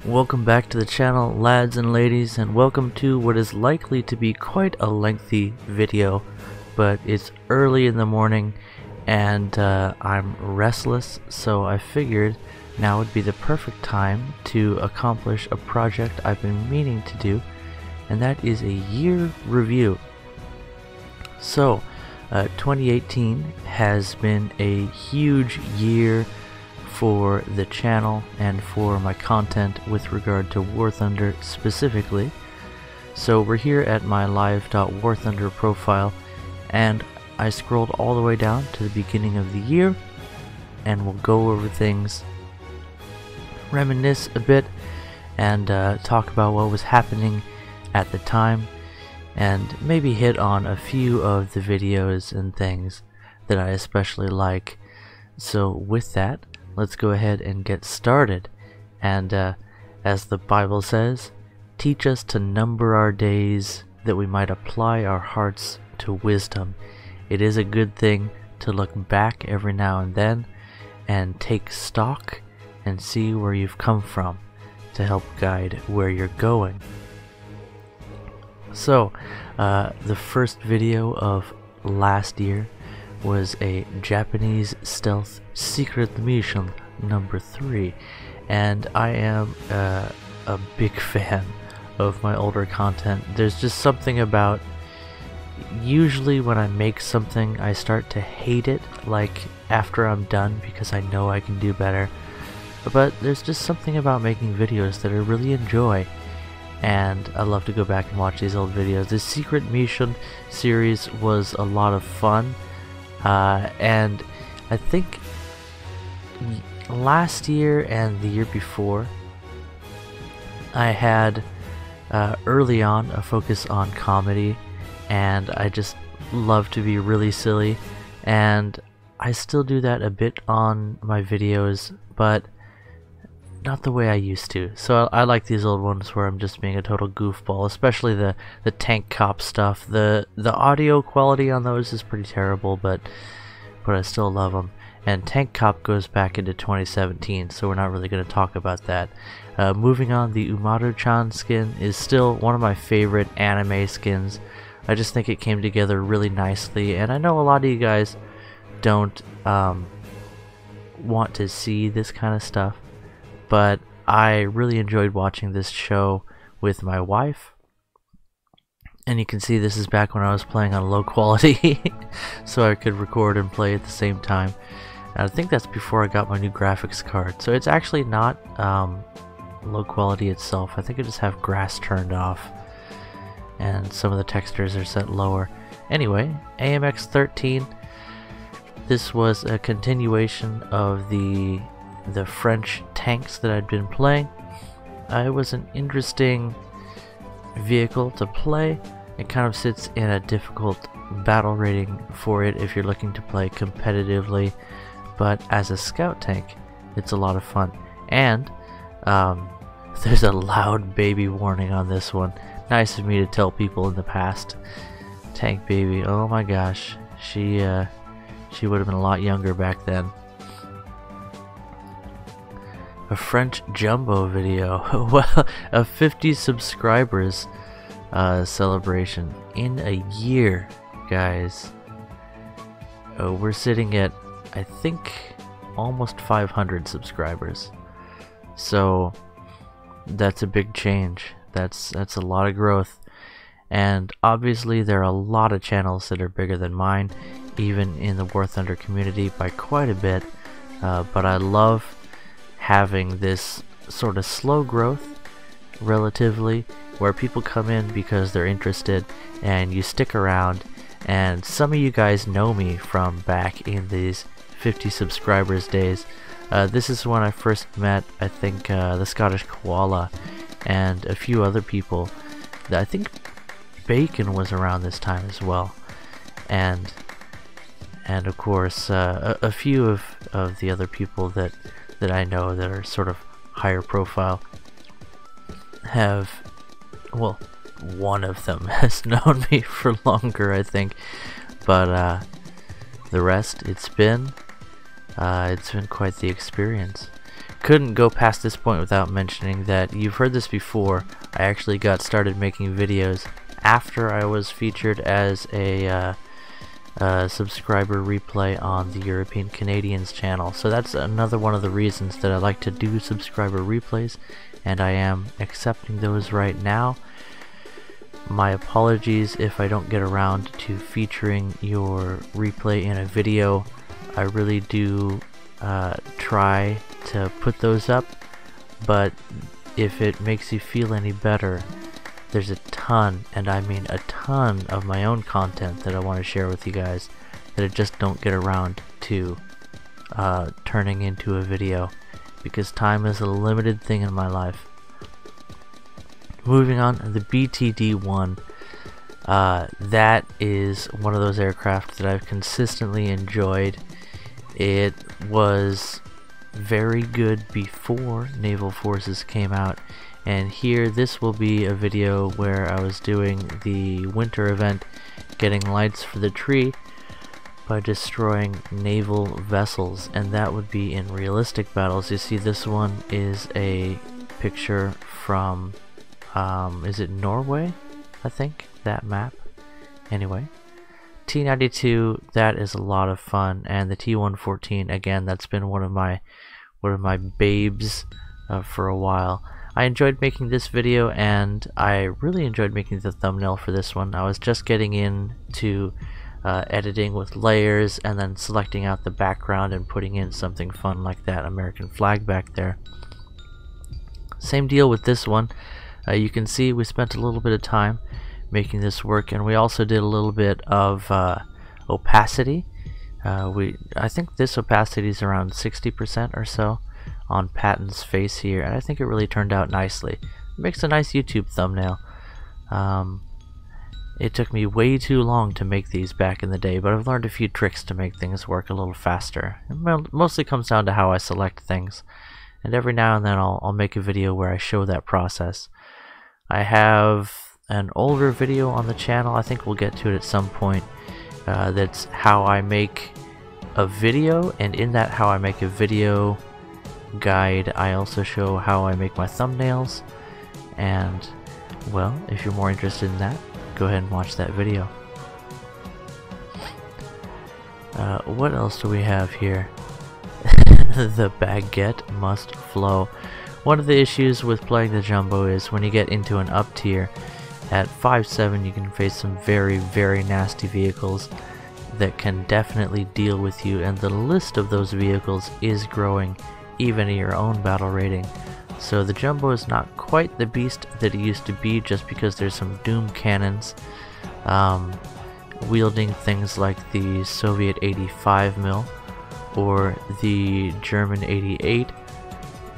Welcome back to the channel, lads and ladies, and welcome to what is likely to be quite a lengthy video, but it's early in the morning and I'm restless, so I figured now would be the perfect time to accomplish a project I've been meaning to do, and that is a year review. So 2018 has been a huge year for the channel and for my content with regard to War Thunder specifically. So we're here at my live.warthunder profile, and I scrolled all the way down to the beginning of the year, and we'll go over things, reminisce a bit, and talk about what was happening at the time, and maybe hit on a few of the videos and things that I especially like. So with that, let's go ahead and get started. And as the Bible says, teach us to number our days that we might apply our hearts to wisdom. It is a good thing to look back every now and then and take stock and see where you've come from to help guide where you're going. So the first video of last year was a Japanese stealth secret mission number 3, and I am a big fan of my older content. There's just something about, usually when I make something I start to hate it like after I'm done because I know I can do better, but there's just something about making videos that I really enjoy, and I love to go back and watch these old videos. The Secret Mission series was a lot of fun. And I think last year and the year before I had early on a focus on comedy, and I just love to be really silly, and I still do that a bit on my videos, but not the way I used to. So I like these old ones where I'm just being a total goofball, especially the tank cop stuff. The audio quality on those is pretty terrible, but I still love them. And Tank Cop goes back into 2017, so we're not really going to talk about that. Moving on, the Umaru-chan skin is still one of my favorite anime skins. I just think it came together really nicely, and I know a lot of you guys don't want to see this kind of stuff, but I really enjoyed watching this show with my wife. And you can see this is back when I was playing on low quality, so I could record and play at the same time. And I think that's before I got my new graphics card. So it's actually not low quality itself. I think I just have grass turned off, and some of the textures are set lower. Anyway, AMX 13. This was a continuation of the French tanks that I'd been playing. It was an interesting vehicle to play. It kind of sits in a difficult battle rating for it if you're looking to play competitively, but as a scout tank it's a lot of fun. And there's a loud baby warning on this one. Nice of me to tell people in the past. Tank baby, oh my gosh, she would have been a lot younger back then. A French Jumbo video. Well, a 50 subscribers celebration in a year, guys. We're sitting at, I think, almost 500 subscribers. So that's a big change. That's a lot of growth. And obviously there are a lot of channels that are bigger than mine, even in the War Thunder community by quite a bit. But I love having this sort of slow growth relatively, where people come in because they're interested and you stick around. And some of you guys know me from back in these 50 subscribers days. This is when I first met, I think, the Scottish Koala and a few other people. I think Bacon was around this time as well, and of course a few of the other people that I know that are sort of higher profile have, well, one of them has known me for longer, I think, but the rest, it's been quite the experience. couldn't go past this point without mentioning that you've heard this before. I actually got started making videos after I was featured as a subscriber replay on the European Canadians channel. So that's another one of the reasons that I like to do subscriber replays, and I am accepting those right now. My apologies if I don't get around to featuring your replay in a video. I really do try to put those up, but if it makes you feel any better, there's a ton, and I mean a ton, of my own content that I want to share with you guys that I just don't get around to turning into a video because time is a limited thing in my life. Moving on, the BTD-1. That is one of those aircraft that I've consistently enjoyed. It was very good before Naval Forces came out, and here this will be a video where I was doing the winter event, getting lights for the tree by destroying naval vessels, and that would be in realistic battles. You see, this one is a picture from is it Norway? I think that map. Anyway, T-92, that is a lot of fun, and the T-114, again, that's been one of my babes for a while. I enjoyed making this video, and I really enjoyed making the thumbnail for this one. I was just getting into editing with layers and then selecting out the background and putting in something fun like that American flag back there. Same deal with this one. You can see we spent a little bit of time making this work, and we also did a little bit of opacity. I think this opacity is around 60% or so on Patton's face here, and I think it really turned out nicely. It makes a nice YouTube thumbnail. It took me way too long to make these back in the day, but I've learned a few tricks to make things work a little faster. It mostly comes down to how I select things, and every now and then I'll make a video where I show that process. I have an older video on the channel, I think we'll get to it at some point, that's how I make a video, and in that how I make a video guide I also show how I make my thumbnails, and well, if you're more interested in that, go ahead and watch that video. What else do we have here? The baguette must flow. One of the issues with playing the Jumbo is when you get into an up tier at 5.7 you can face some very, very nasty vehicles that can definitely deal with you, and the list of those vehicles is growing even in your own battle rating. So the Jumbo is not quite the beast that it used to be just because there's some doom cannons wielding things like the Soviet 85mm or the German 88,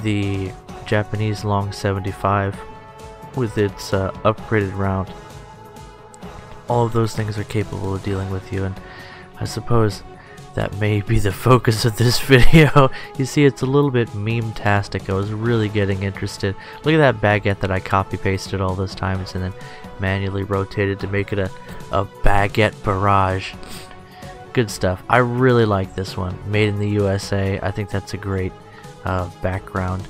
the Japanese Long 75 with its upgraded round. All of those things are capable of dealing with you, and I suppose that may be the focus of this video. You see, it's a little bit meme-tastic. I was really getting interested. Look at that baguette that I copy-pasted all those times and then manually rotated to make it a baguette barrage. Good stuff. I really like this one. Made in the USA. I think that's a great background.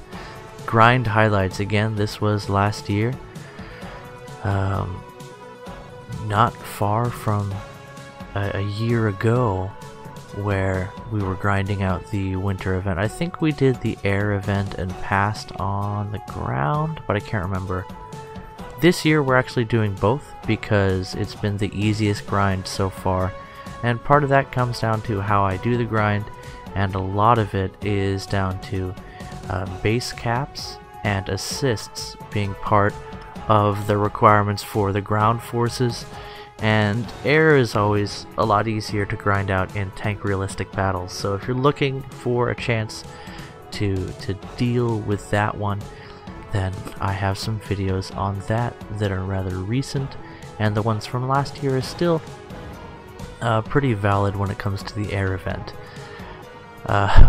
Grind highlights, again, this was last year. Not far from a year ago where we were grinding out the winter event. I think we did the air event and passed on the ground, but I can't remember. This year we're actually doing both because it's been the easiest grind so far, and part of that comes down to how I do the grind, and a lot of it is down to base caps and assists being part of the requirements for the ground forces, and air is always a lot easier to grind out in tank realistic battles. So if you're looking for a chance to deal with that one, then I have some videos on that are rather recent, and the ones from last year are still pretty valid when it comes to the air event.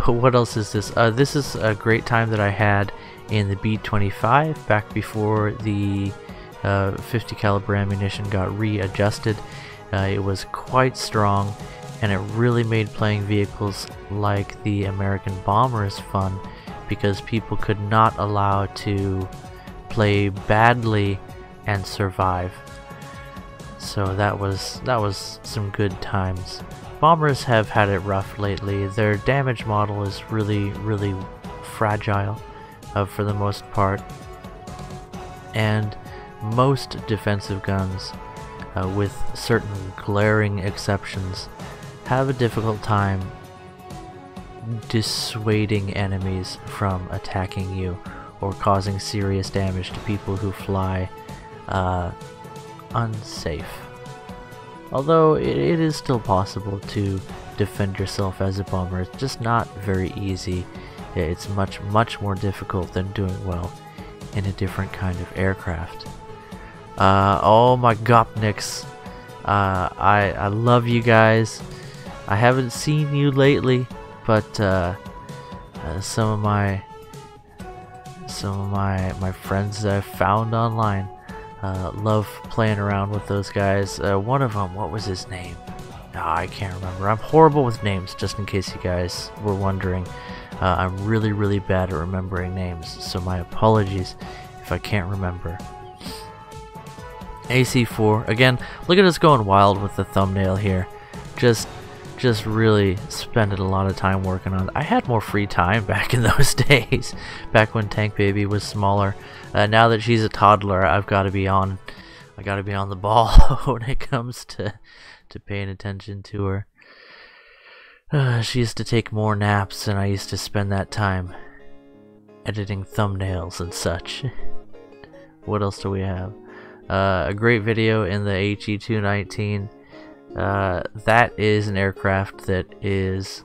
What else is this? This is a great time that I had in the B-25 back before the 50 caliber ammunition got readjusted. It was quite strong, and it really made playing vehicles like the American Bombers fun because people could not allow to play badly and survive. So that was some good times. Bombers have had it rough lately. Their damage model is really fragile for the most part, and most defensive guns, with certain glaring exceptions, have a difficult time dissuading enemies from attacking you or causing serious damage to people who fly unsafe. Although it is still possible to defend yourself as a bomber, it's just not very easy. It's much more difficult than doing well in a different kind of aircraft. Oh my Gopniks, I love you guys. I haven't seen you lately, but some of my friends that I've found online love playing around with those guys. One of them, what was his name? No, I can't remember. I'm horrible with names, just in case you guys were wondering. I'm really bad at remembering names, so my apologies if I can't remember. AC4, again, look at us going wild with the thumbnail here. Just really spending a lot of time working on it. I had more free time back in those days, back when Tank Baby was smaller. Now that she's a toddler, I've got to be on the ball when it comes to paying attention to her. She used to take more naps, and I used to spend that time editing thumbnails and such. What else do we have? A great video in the HE-219. That is an aircraft that is,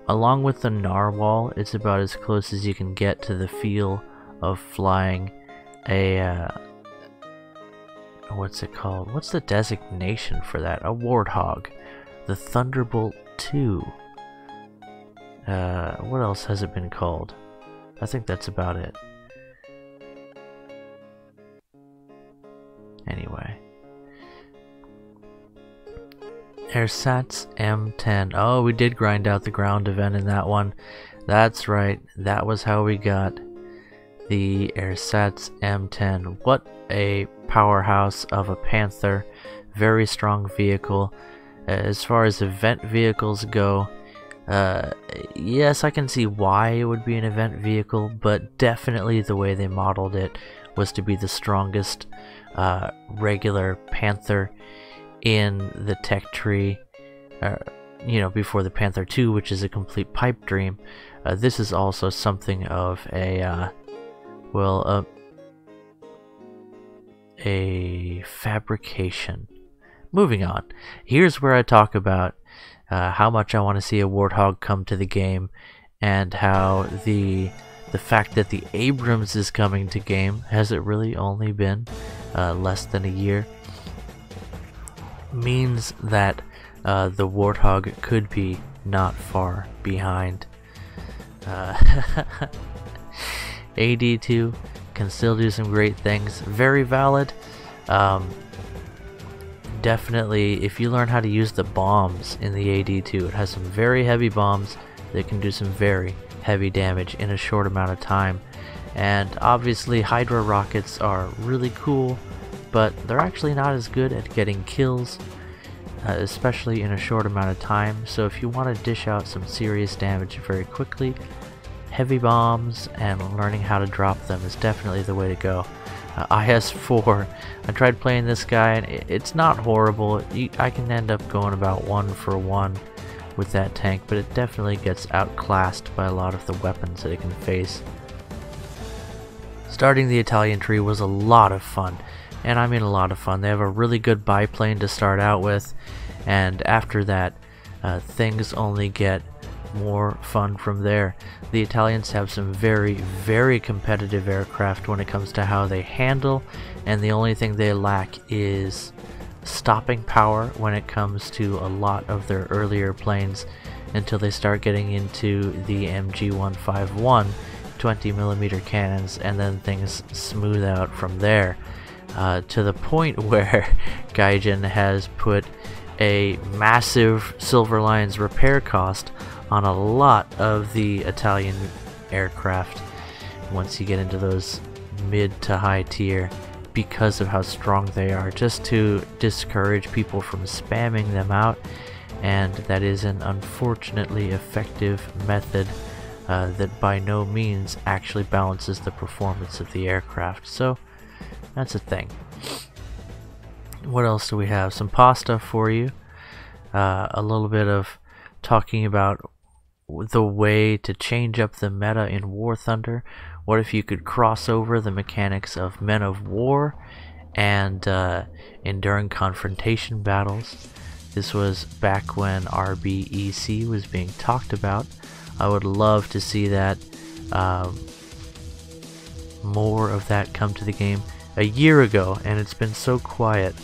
along with the Narwhal, it's about as close as you can get to the feel of flying a, what's it called? What's the designation for that? A Warthog. The Thunderbolt 2. What else has it been called? I think that's about it. Anyway. Airsats M10. Oh, we did grind out the ground event in that one. That's right. That was how we got the Airsats M10. What a powerhouse of a Panther. Very strong vehicle. As far as event vehicles go, yes, I can see why it would be an event vehicle, but definitely the way they modeled it was to be the strongest regular Panther in the tech tree, you know, before the Panther 2, which is a complete pipe dream. This is also something of a, well, a fabrication. Moving on, here's where I talk about how much I want to see a Warthog come to the game, and how the fact that the Abrams is coming to game, has it really only been less than a year, means that the Warthog could be not far behind. AD2 can still do some great things. Very valid. Definitely, if you learn how to use the bombs in the AD2, it has some very heavy bombs that can do some very heavy damage in a short amount of time. And obviously Hydra rockets are really cool, but they're actually not as good at getting kills, especially in a short amount of time. So if you want to dish out some serious damage very quickly, heavy bombs and learning how to drop them is definitely the way to go. IS-4, I tried playing this guy, and it's not horrible. I can end up going about 1-for-1 with that tank, but it definitely gets outclassed by a lot of the weapons that it can face. Starting the Italian tree was a lot of fun, and I mean a lot of fun. They have a really good biplane to start out with, and after that, things only get more fun from there. The Italians have some very competitive aircraft when it comes to how they handle, and the only thing they lack is stopping power when it comes to a lot of their earlier planes, until they start getting into the MG151 20mm cannons, and then things smooth out from there, to the point where Gaijin has put a massive Silver Lines repair cost on a lot of the Italian aircraft once you get into those mid to high tier, because of how strong they are, just to discourage people from spamming them out. And that is an unfortunately effective method that by no means actually balances the performance of the aircraft. So that's a thing. What else do we have? Some pasta for you. A little bit of talking about the way to change up the meta in War Thunder. What if you could cross over the mechanics of Men of War and Enduring Confrontation battles? This was back when RBEC was being talked about. I would love to see that, more of that come to the game. A year ago, and it's been so quiet.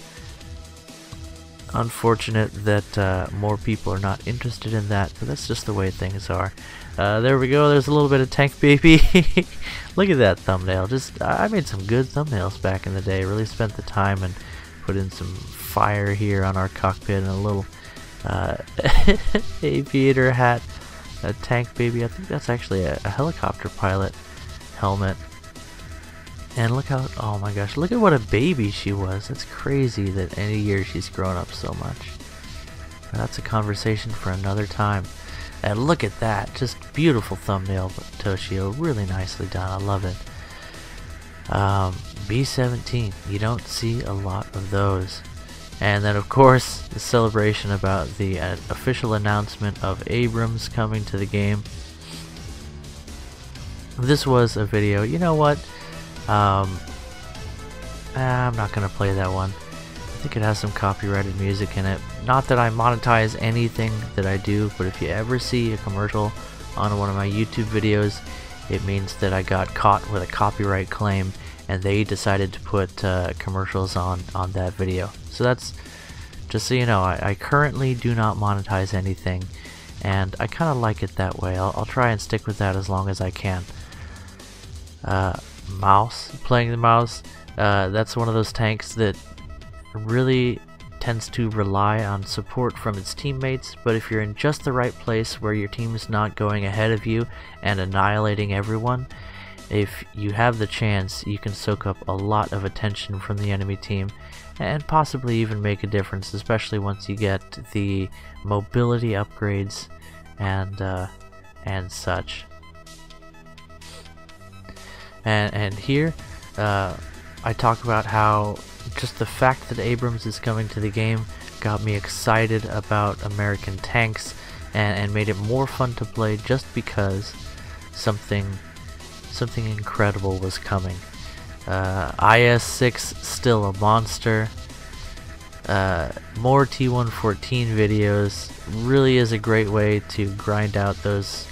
Unfortunate that more people are not interested in that, but that's just the way things are. There we go, there's a little bit of Tank Baby. Look at that thumbnail. I made some good thumbnails back in the day. Really spent the time and put in some fire here on our cockpit and a little aviator hat. A Tank Baby, I think that's actually a helicopter pilot helmet. And look how, oh my gosh, look at what a baby she was. That's crazy that in a year she's grown up so much. That's a conversation for another time. And look at that, just beautiful thumbnail, Toshio, really nicely done, I love it. B-17, you don't see a lot of those. And then of course, the celebration about the official announcement of Abrams coming to the game. This was a video, you know what? I'm not gonna play that one. I think it has some copyrighted music in it. Not that I monetize anything that I do, but if you ever see a commercial on one of my YouTube videos, it means that I got caught with a copyright claim and they decided to put commercials on that video. So that's, just so you know, I currently do not monetize anything, and I kind of like it that way. I'll try and stick with that as long as I can. Mouse, playing the mouse, that's one of those tanks that really tends to rely on support from its teammates, but if you're in just the right place where your team is not going ahead of you and annihilating everyone, if you have the chance, you can soak up a lot of attention from the enemy team and possibly even make a difference, especially once you get the mobility upgrades and such. And here I talk about how just the fact that Abrams is coming to the game got me excited about American tanks and made it more fun to play, just because something incredible was coming. IS-6 still a monster. More T114 videos really is a great way to grind out those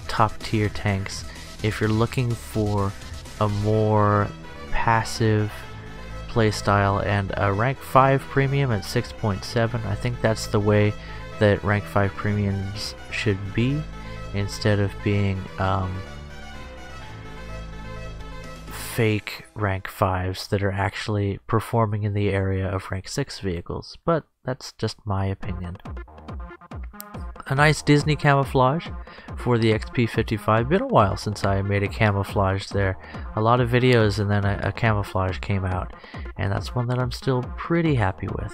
top tier tanks. If you're looking for a more passive playstyle and a rank 5 premium at 6.7, I think that's the way that rank 5 premiums should be, instead of being fake rank 5s that are actually performing in the area of rank 6 vehicles. But that's just my opinion. A nice Disney camouflage for the XP55. Been a while since I made a camouflage there. A lot of videos and then a camouflage came out, and that's one that I'm still pretty happy with.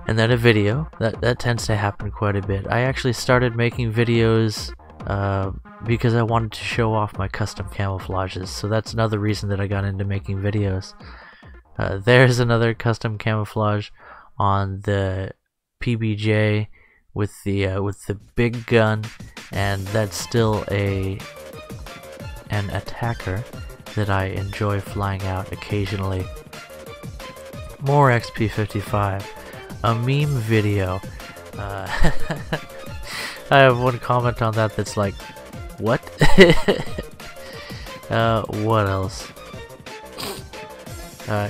And then a video, that tends to happen quite a bit. I actually started making videos because I wanted to show off my custom camouflages, so that's another reason that I got into making videos. There's another custom camouflage on the PBJ with the big gun, and that's still an attacker that I enjoy flying out occasionally. More XP55, a meme video. I have one comment on that that's like, what? What else?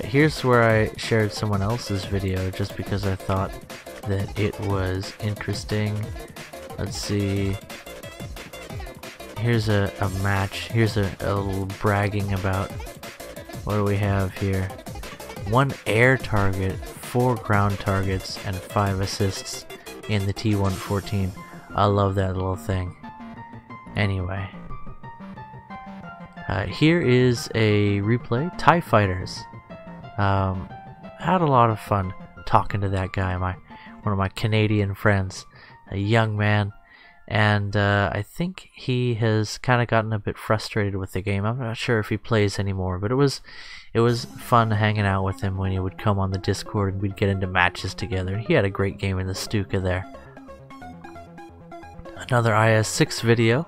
Here's where I shared someone else's video just because I thought that it was interesting. Let's see. Here's a match. Here's a little bragging about, what do we have here? 1 air target, 4 ground targets, and 5 assists in the T114. I love that little thing. Anyway, here is a replay. TIE Fighters. Had a lot of fun talking to that guy, one of my Canadian friends, a young man, and I think he has kind of gotten a bit frustrated with the game. I'm not sure if he plays anymore, but it was fun hanging out with him when he would come on the Discord and we'd get into matches together. He had a great game in the Stuka there. Another IS-6 video.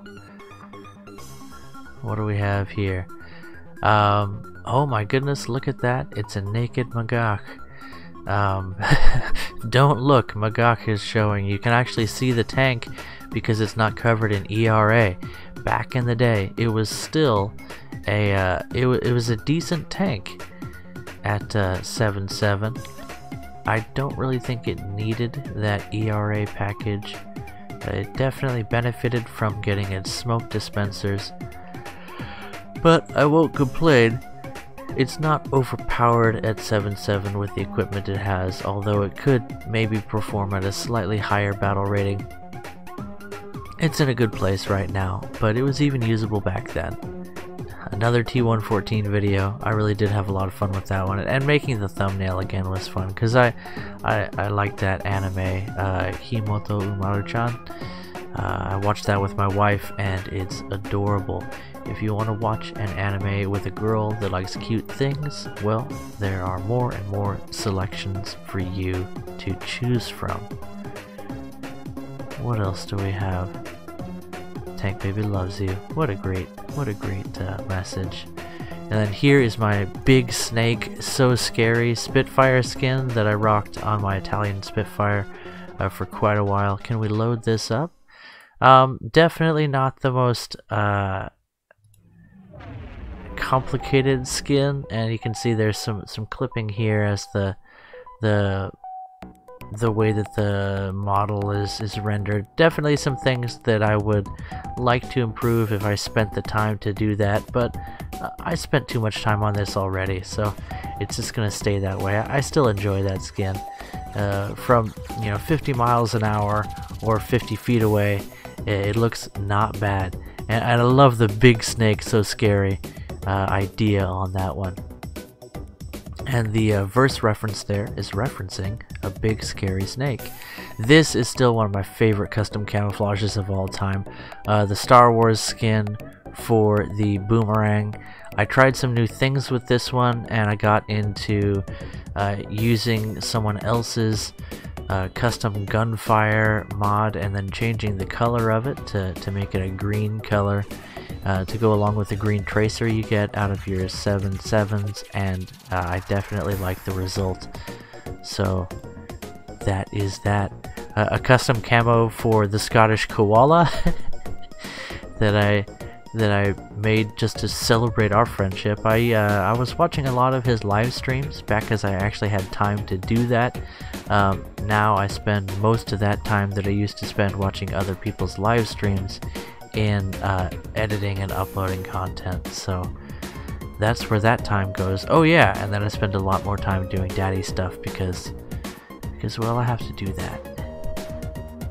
What do we have here? Oh my goodness, look at that. It's a naked Magach. Don't look, Magach is showing. You can actually see the tank because it's not covered in ERA. Back in the day, it was still it was a decent tank at 7.7. I don't really think it needed that ERA package. It definitely benefited from getting its smoke dispensers, but I won't complain. It's not overpowered at 7.7 with the equipment it has, although it could maybe perform at a slightly higher battle rating. It's in a good place right now, but it was even usable back then. Another T114 video. I really did have a lot of fun with that one, and making the thumbnail again was fun because I liked that anime, Himoto Umaru-chan. I watched that with my wife and it's adorable. If you want to watch an anime with a girl that likes cute things, well, there are more and more selections for you to choose from. What else do we have? Tank Baby loves you. What a great message. And then here is my big snake, so scary Spitfire skin that I rocked on my Italian Spitfire for quite a while. Can we load this up? Definitely not the most complicated skin, and you can see there's some clipping here as the way that the model is rendered. Definitely some things that I would like to improve if I spent the time to do that, but I spent too much time on this already, so it's just gonna stay that way. I still enjoy that skin. From 50 miles an hour or 50 feet away, it looks not bad, and I love the big snake, so scary idea on that one. And the verse reference there is referencing a big scary snake. This is still one of my favorite custom camouflages of all time. The Star Wars skin for the boomerang. I tried some new things with this one, and I got into using someone else's custom gunfire mod and then changing the color of it to make it a green color to go along with the green tracer you get out of your 7.7s, and I definitely like the result. So that is that. A custom camo for the Scottish koala that I made just to celebrate our friendship. I was watching a lot of his live streams back as I actually had time to do that. Now I spend most of that time that I used to spend watching other people's live streams in editing and uploading content, so that's where that time goes. Oh yeah, and then I spend a lot more time doing daddy stuff because well, I have to do that.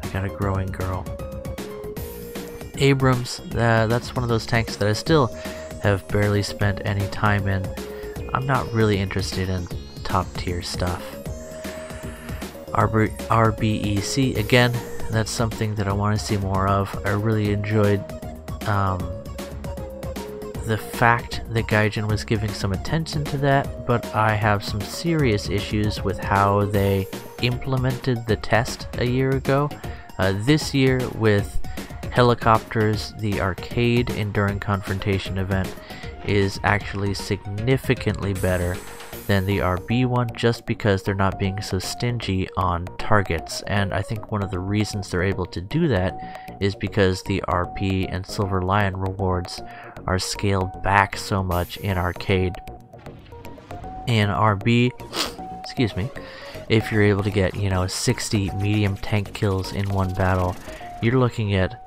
I got a growing girl. Abrams, that's one of those tanks that I still have barely spent any time in. I'm not really interested in top tier stuff. RBEC, again, that's something that I want to see more of. I really enjoyed the fact that Gaijin was giving some attention to that, but I have some serious issues with how they implemented the test a year ago. This year with helicopters, the arcade Enduring Confrontation event is actually significantly better than the RB one, just because they're not being so stingy on targets. And I think one of the reasons they're able to do that is because the RP and Silver Lion rewards are scaled back so much in arcade. In RB, excuse me, if you're able to get 60 medium tank kills in one battle, you're looking at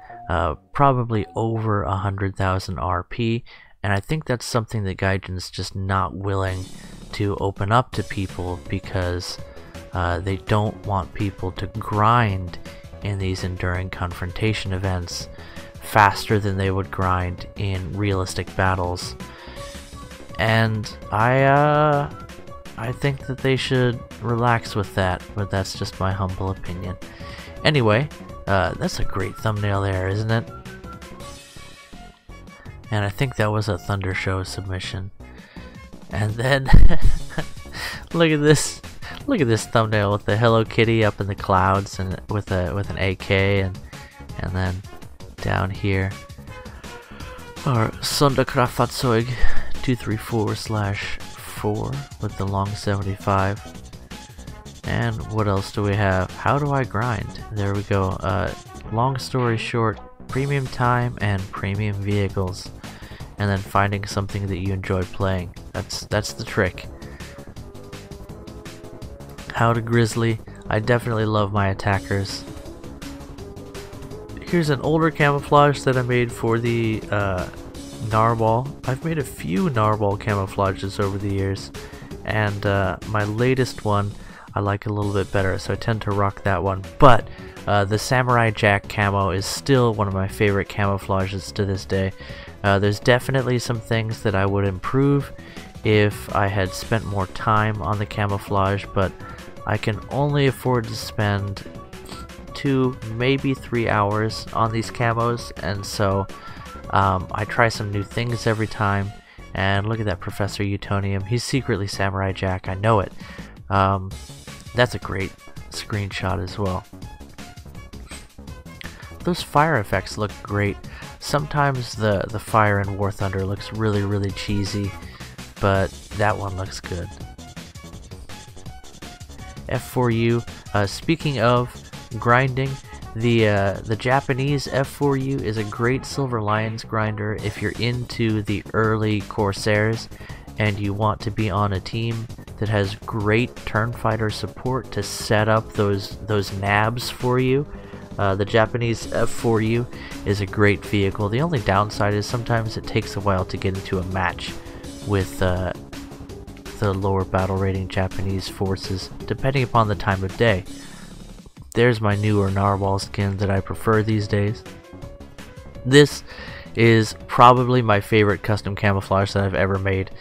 probably over 100,000 RP, and I think that's something that Gaijin's just not willing to open up to people because they don't want people to grind in these Enduring Confrontation events faster than they would grind in realistic battles. And I think that they should relax with that, but that's just my humble opinion. Anyway, that's a great thumbnail there, isn't it? And I think that was a Thunder Show submission. And then look at this thumbnail with the Hello Kitty up in the clouds and with an AK, and then down here our Sonderkraftfahrzeug 234/4 with the long 75. And what else do we have? How do I grind? There we go. Long story short, premium time and premium vehicles, and then finding something that you enjoy playing. That's the trick. How to Grizzly. I definitely love my attackers. Here's an older camouflage that I made for the narwhal. I've made a few narwhal camouflages over the years, and my latest one I like a little bit better, so I tend to rock that one. But the Samurai Jack camo is still one of my favorite camouflages to this day. There's definitely some things that I would improve if I had spent more time on the camouflage, but I can only afford to spend 2, maybe 3 hours on these camos, and so I try some new things every time. And look at that Professor Utonium. He's secretly Samurai Jack, I know it. That's a great screenshot as well. Those fire effects look great. Sometimes the fire in War Thunder looks really cheesy, but that one looks good. F4U. Speaking of grinding, the Japanese F4U is a great Silver Lions grinder if you're into the early Corsairs and you want to be on a team that has great turn fighter support to set up those nabs for you. The Japanese F4U is a great vehicle. The only downside is sometimes it takes a while to get into a match with the lower battle rating Japanese forces, depending upon the time of day. There's my newer narwhal skin that I prefer these days. This is probably my favorite custom camouflage that I've ever made.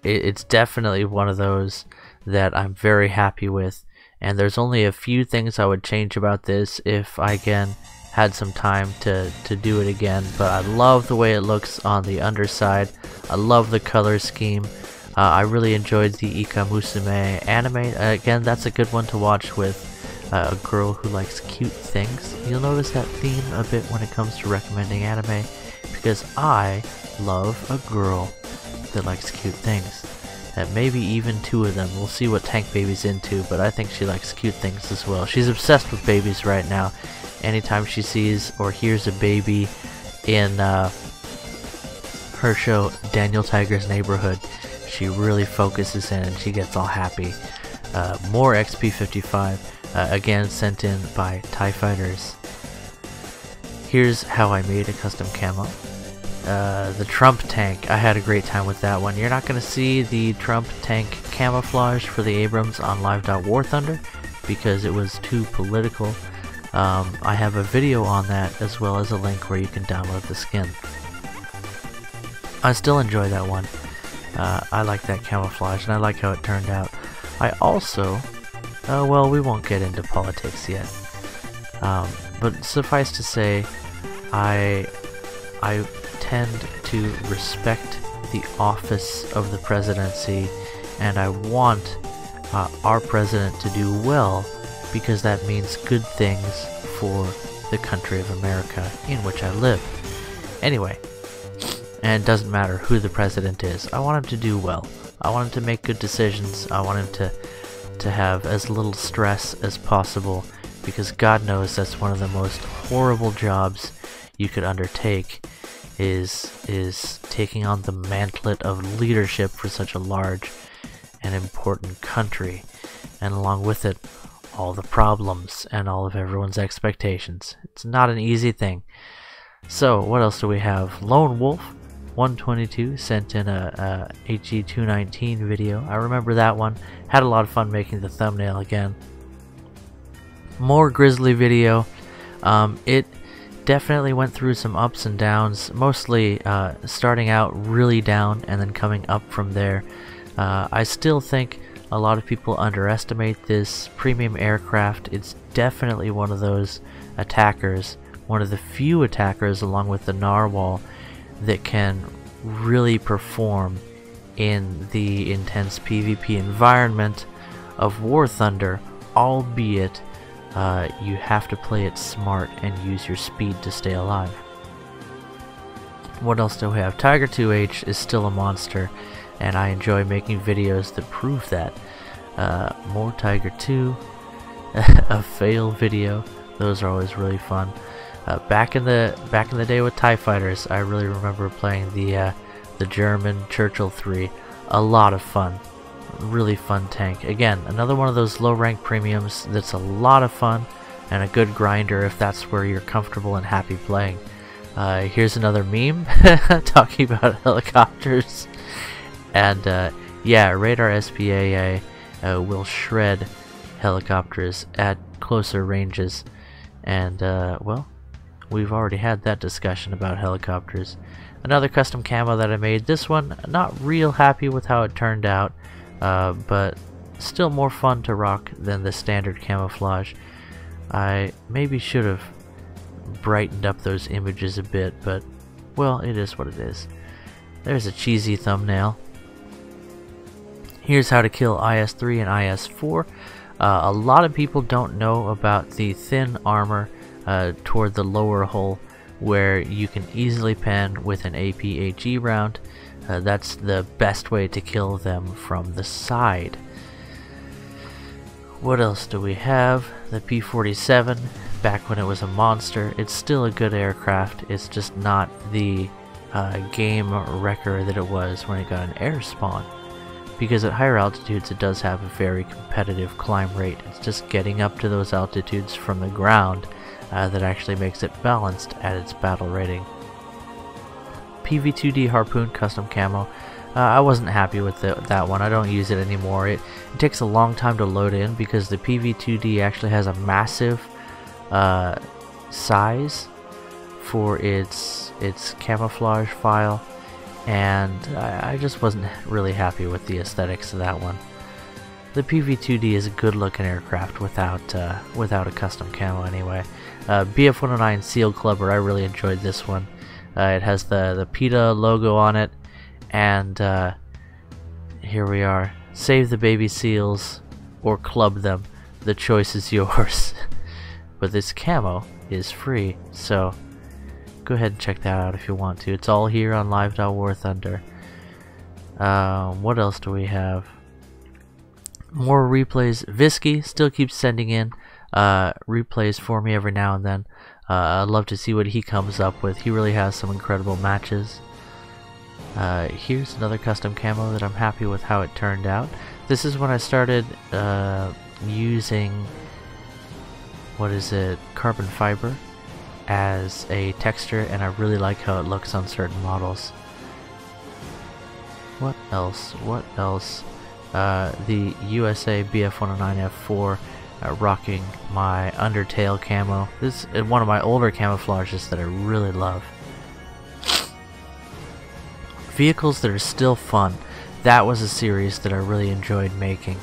It's definitely one of those that I'm very happy with, and there's only a few things I would change about this if I again had some time to do it again, but I love the way it looks on the underside. I love the color scheme. I really enjoyed the Ika Musume anime. Again, that's a good one to watch with a girl who likes cute things. You'll notice that theme a bit when it comes to recommending anime, because I love a girl that likes cute things. And maybe even 2 of them. We'll see what Tank Baby's into, but I think she likes cute things as well. She's obsessed with babies right now. Anytime she sees or hears a baby in her show Daniel Tiger's Neighborhood, she really focuses in and she gets all happy. More XP55, again sent in by TIE Fighters. Here's how I made a custom camo. The Trump tank, I had a great time with that one. You're not going to see the Trump tank camouflage for the Abrams on live.warthunder because it was too political. I have a video on that as well as a link where you can download the skin. I still enjoy that one. I like that camouflage and I like how it turned out. I also, well, we won't get into politics yet, but suffice to say, I tend to respect the office of the presidency, and I want our president to do well because that means good things for the country of America in which I live. Anyway, and it doesn't matter who the president is, I want him to do well. I want him to make good decisions. I want him to have as little stress as possible, because God knows that's one of the most horrible jobs you could undertake, is taking on the mantlet of leadership for such a large and important country, and along with it all the problems and all of everyone's expectations. It's not an easy thing. So what else do we have? Lone Wolf 122 sent in a HE219 video. I remember that one. Had a lot of fun making the thumbnail again. More Grizzly video. It definitely went through some ups and downs, mostly starting out really down and then coming up from there. I still think a lot of people underestimate this premium aircraft. It's definitely one of those attackers, one of the few attackers along with the narwhal that can really perform in the intense PvP environment of War Thunder, albeit you have to play it smart and use your speed to stay alive. What else do we have? Tiger 2H is still a monster, and I enjoy making videos that prove that. More Tiger 2, a fail video, those are always really fun. Back in the day with TIE Fighters, I really remember playing the German Churchill 3. A lot of fun. Really fun tank. Again, another one of those low rank premiums that's a lot of fun and a good grinder if that's where you're comfortable and happy playing. Here's another meme talking about helicopters. And yeah, Radar SPAA will shred helicopters at closer ranges. And well, we've already had that discussion about helicopters. Another custom camo that I made. This one, not real happy with how it turned out, but still more fun to rock than the standard camouflage. I maybe should have brightened up those images a bit, but well, it is what it is. There's a cheesy thumbnail. Here's how to kill IS-3 and IS-4. A lot of people don't know about the thin armor toward the lower hull, where you can easily pen with an APHE round. That's the best way to kill them from the side. What else do we have? The P-47, back when it was a monster. It's still a good aircraft, it's just not the game wrecker that it was when it got an air spawn. Because at higher altitudes it does have a very competitive climb rate. It's just getting up to those altitudes from the ground that actually makes it balanced at its battle rating. PV2D Harpoon custom camo. I wasn't happy with that one. I don't use it anymore. It takes a long time to load in because the PV2D actually has a massive size for its camouflage file, and I just wasn't really happy with the aesthetics of that one. The PV2D is a good looking aircraft without a custom camo anyway. BF-109 Seal Clubber, I really enjoyed this one. It has the PETA logo on it, and here we are. Save the baby seals or club them. The choice is yours. But this camo is free, so go ahead and check that out if you want to. It's all here on live.warthunder. What else do we have? More replays. Visky still keeps sending in replays for me every now and then. I'd love to see what he comes up with. He really has some incredible matches. Here's another custom camo that I'm happy with how it turned out. This is when I started using, what is it, carbon fiber as a texture, and I really like how it looks on certain models. What else? What else? The USA BF-109F4 rocking my Undertale camo. This is one of my older camouflages that I really love. Vehicles that are still fun. That was a series that I really enjoyed making.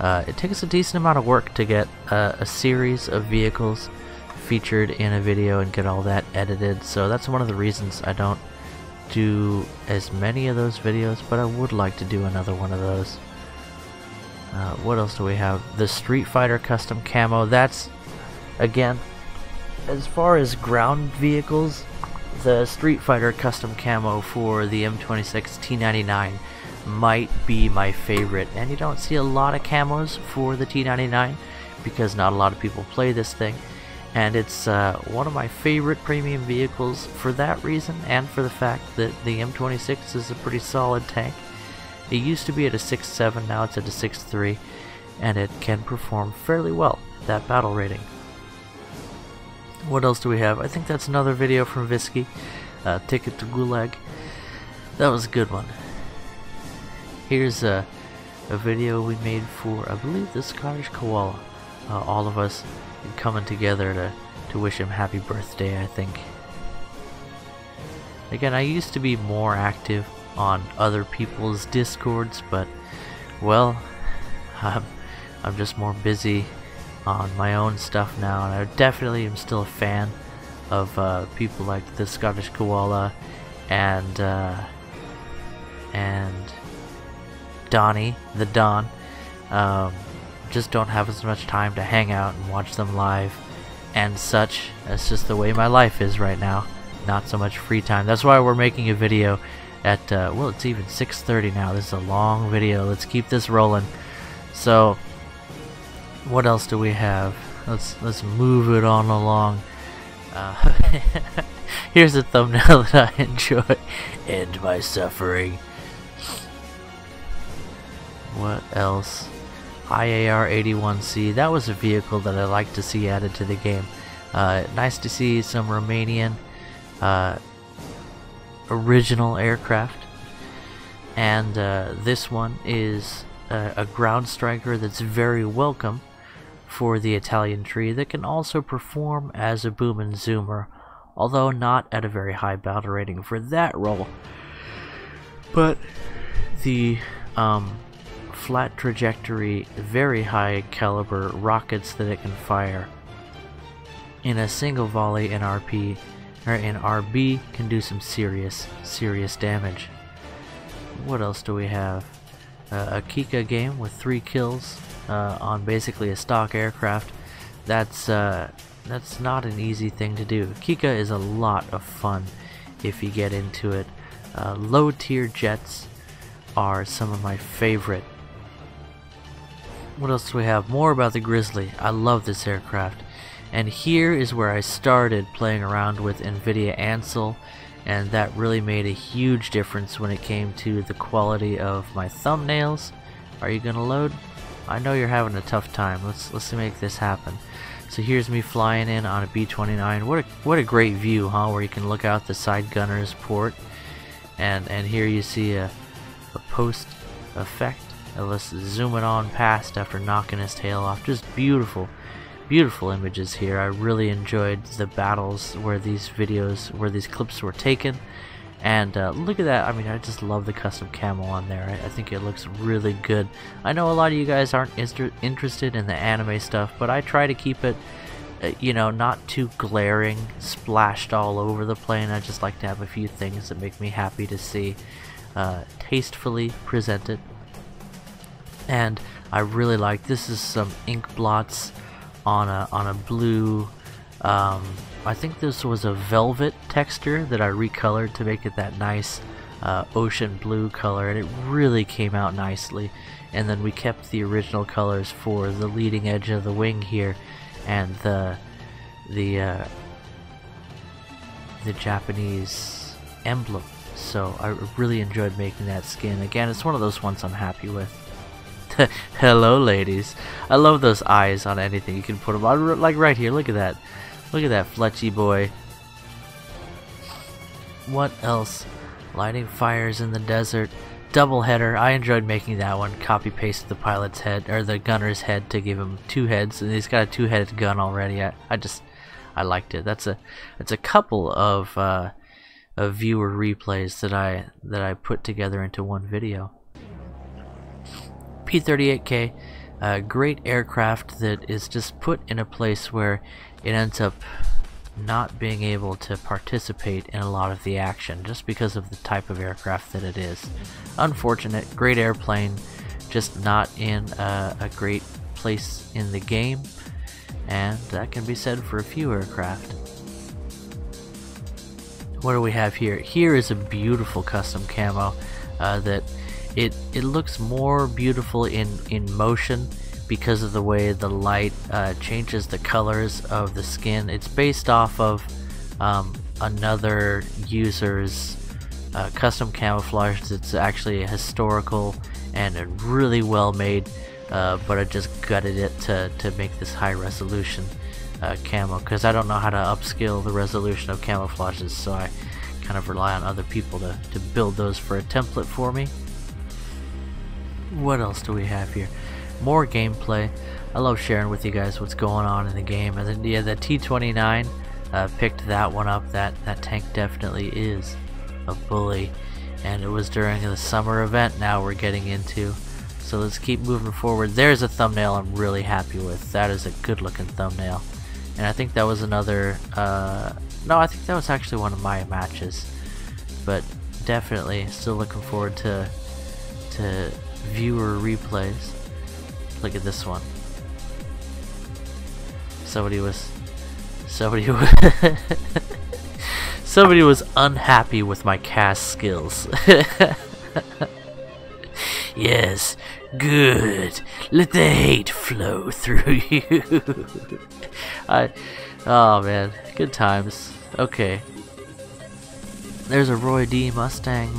It takes a decent amount of work to get a series of vehicles featured in a video and get all that edited, so that's one of the reasons I don't do as many of those videos, but I would like to do another one of those. What else do we have? The Street Fighter custom camo. That's, again, as far as ground vehicles, the Street Fighter custom camo for the M26 T99 might be my favorite. And you don't see a lot of camos for the T99 because not a lot of people play this thing. And it's one of my favorite premium vehicles for that reason, and for the fact that the M26 is a pretty solid tank. It used to be at a 6.7, now it's at a 6.3, and it can perform fairly well, that battle rating. What else do we have? I think that's another video from Visky, Ticket to Gulag. That was a good one. Here's a video we made for, I believe, the Scottish Koala. All of us coming together to wish him happy birthday, I think. Again, I used to be more active on other people's Discords, but, well, I'm just more busy on my own stuff now, and I definitely am still a fan of people like the Scottish Koala and Donnie, the Don. Just don't have as much time to hang out and watch them live and such. That's just the way my life is right now. Not so much free time. That's why we're making a video at well, it's even 6:30 now. This is a long video. Let's keep this rolling. So what else do we have? Let's move it on along. Here's a thumbnail that I enjoy. End my suffering. What else? IAR-81C. That was a vehicle that I like to see added to the game. Nice to see some Romanian original aircraft. And this one is a ground striker that's very welcome for the Italian tree, that can also perform as a boom and zoomer, although not at a very high battle rating for that role. But the flat trajectory, very high caliber rockets that it can fire in a single volley in RP or in RB can do some serious damage. What else do we have? A Kika game with 3 kills on basically a stock aircraft. That's not an easy thing to do. Kika is a lot of fun if you get into it. Low tier jets are some of my favorite. What else do we have? More about the Grizzly. I love this aircraft. And here is where I started playing around with NVIDIA Ansel, and that really made a huge difference when it came to the quality of my thumbnails. Are you gonna load? I know you're having a tough time. Let's make this happen. So here's me flying in on a B-29. What a great view, huh? Where you can look out the side gunner's port, and here you see a post effect. Let's zoom it on past after knocking his tail off. Just beautiful images here. I really enjoyed the battles where these clips were taken. And look at that. I mean, I just love the custom camo on there. I think it looks really good. I know a lot of you guys aren't interested in the anime stuff, but I try to keep it, you know, not too glaring, splashed all over the plane. I just like to have a few things that make me happy to see, tastefully presented. And I really like, this is some ink blots on a blue, I think this was a velvet texture that I recolored to make it that nice ocean blue color, and it really came out nicely. And then we kept the original colors for the leading edge of the wing here and the Japanese emblem. So I really enjoyed making that skin. Again, it's one of those ones I'm happy with. Hello, ladies. I love those eyes on anything. You can put them on, like right here. Look at that. Look at that Fletchy boy. What else? Lighting fires in the desert. Double header. I enjoyed making that one. Copy paste the pilot's head, or the gunner's head, to give him 2 heads, and he's got a 2-headed gun already. I liked it. That's a couple of viewer replays that I put together into one video. P-38K, a great aircraft that is just put in a place where it ends up not being able to participate in a lot of the action just because of the type of aircraft that it is. Unfortunate. Great airplane, just not in a great place in the game, and that can be said for a few aircraft. What do we have here? Here is a beautiful custom camo that it looks more beautiful in motion because of the way the light changes the colors of the skin. It's based off of another user's custom camouflage that's actually a historical and really well made, but I just gutted it to make this high resolution camo, because I don't know how to upscale the resolution of camouflages, so I kind of rely on other people to build those for a template for me. What else do we have here? More gameplay. I love sharing with you guys what's going on in the game. And then, yeah, the T-29 picked that one up. That tank definitely is a bully, and it was during the summer event now we're getting into. So let's keep moving forward. There's a thumbnail I'm really happy with. That is a good looking thumbnail. And I think that was another, no, I think that was actually one of my matches. But definitely still looking forward to viewer replays. Look at this one. Somebody was somebody was unhappy with my cast skills. Yes, good. Let the hate flow through you. Oh man, good times. Okay. There's a Roy D Mustang.